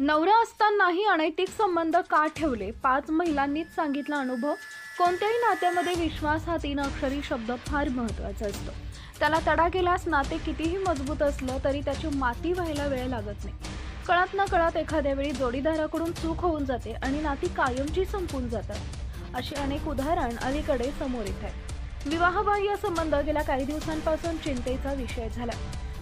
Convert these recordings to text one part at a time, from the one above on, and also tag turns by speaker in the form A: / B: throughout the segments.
A: नवरा असतानाही अनैतिक संबंध का ठेवले? 5 महिलांनीच सांगितला अनुभव. कोणत्याही नात्यामध्ये विश्वास हा 3 अक्षरी शब्द फार महत्त्वाचा असतो. त्याला तडा केल्यास नाते कितीही मजबूत असलं तरी त्याची माती व्हायला वेळ लागत नाही. कळत न कळत एखाद्या वेळी जोडीदाराकडून चूक होऊन जाते आणि नाती कायमची संपून जातात. अशी अनेक उदाहरण अलीकडे समोर येत आहेत. विवाहबाह्य संबंध गेल्या काही दिवसांपासून चिंतेचा विषय झाला.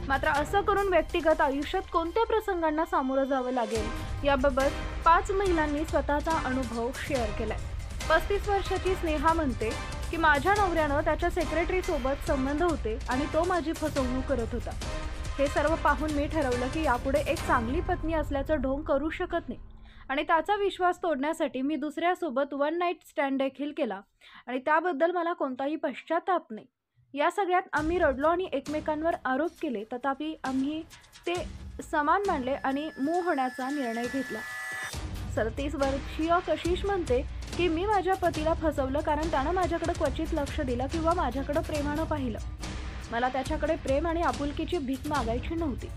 A: मात्र असं करून व्यक्तिगत आयुष्यात कोणत्या प्रसंगांना सामोरं जावं लागेल याबाबत 5 महिलांनी स्वतःचा अनुभव शेअर केलाय. 35 वर्षाची स्नेहा म्हणते की माझ्या नवऱ्यानं त्याच्या सेक्रेटरी सोबत संबंध होते आणि तो माझी फसवणूक करत होता. हे सर्व पाहून मी ठरवलं की यापुढे एक चांगली पत्नी असल्याचं ढोंग करू शकत नाही आणि त्याचा विश्वास तोडण्यासाठी मी दुसऱ्यासोबत वन नाईट स्टँड देखील केला आणि त्याबद्दल मला कोणताही पश्चाताप नाही. या सगळ्यात आम्ही रडलो आणि एकमेकांवर आरोप केले, तथापि आम्ही ते समान मानले आणि मूव्ह होण्याचा निर्णय घेतला. 37 वर्षीय कशिश म्हणते की मी माझ्या पतीला फसवलं कारण त्यानं माझ्याकडे क्वचित लक्ष दिलं किंवा माझ्याकडे प्रेमानं पाहिलं. मला त्याच्याकडे प्रेम आणि आपुलकीची भीक मागायची नव्हती,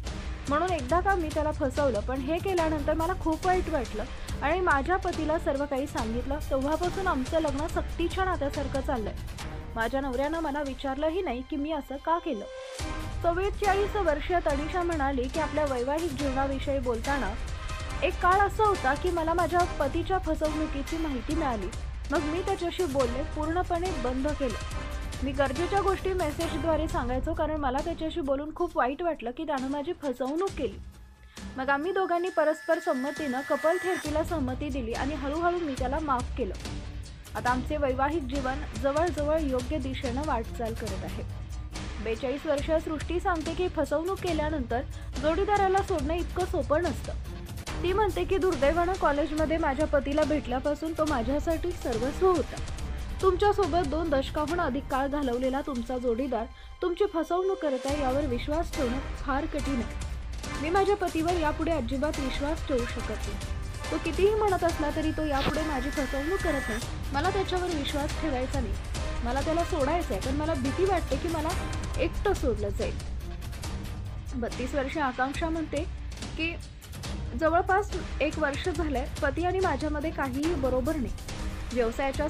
A: म्हणून एकदा का मी त्याला फसवलं. पण हे केल्यानंतर मला खूप वाईट वाटलं आणि माझ्या पतीला सर्व काही सांगितलं. तेव्हापासून आमचं लग्न सक्तीच्या नात्यासारखं चाललंय. माझ्या नवऱ्यानं मला विचारलंही नाही की मी असं का केलं. 44 वर्षीय तनिषा म्हणाली की आपल्या वैवाहिक जीवनाविषयी बोलताना एक काळ असा होता की मला माझ्या पतीच्या फसवणुकीची माहिती मिळाली. मग मी त्याच्याशी बोलणे पूर्णपणे बंद केलं. मी गरजेच्या गोष्टी मेसेजद्वारे सांगायचो कारण मला त्याच्याशी बोलून खूप वाईट वाटलं की त्यानं माझी फसवणूक केली. मग आम्ही दोघांनी परस्पर संमतीनं कपल थेरपीला संमती दिली आणि हळूहळू मी त्याला माफ केलं. आता आमचे वैवाहिक जीवन जवळजवळ योग्य दिशेनं वाटचाल करत आहे. 42 वर्षीय सृष्टी सांगते की फसवणूक केल्यानंतर जोडीदाराला सोडणं इतकं सोपं नसतं. ती म्हणते की दुर्दैवानं कॉलेजमध्ये माझ्या पतीला भेटल्यापासून तो माझ्यासाठी सर्वस्व होता. तुमच्यासोबत 2 दशकाहून अधिक काळ घालवलेला तुमचा जोडीदार तुमची फसवणूक करत आहे यावर विश्वास ठेवणं फार कठीण आहे. मी माझ्या पतीवर यापुढे अजिबात विश्वास ठेवू शकत नाही. तो कितीही म्हणत असला तरी तो यापुढे माझी फसवणूक करत नाही. मला त्याच्यावर विश्वास ठेवायचा नाही. मला त्याला सोडायचं आहे, पण मला भीती वाटते की मला एकटं सोडलं जाईल. 32 वर्षीय आकांक्षा म्हणते की जवळपास 1 वर्ष झालंय पती आणि माझ्यामध्ये काहीही बरोबर नाही. व्यवसायाच्या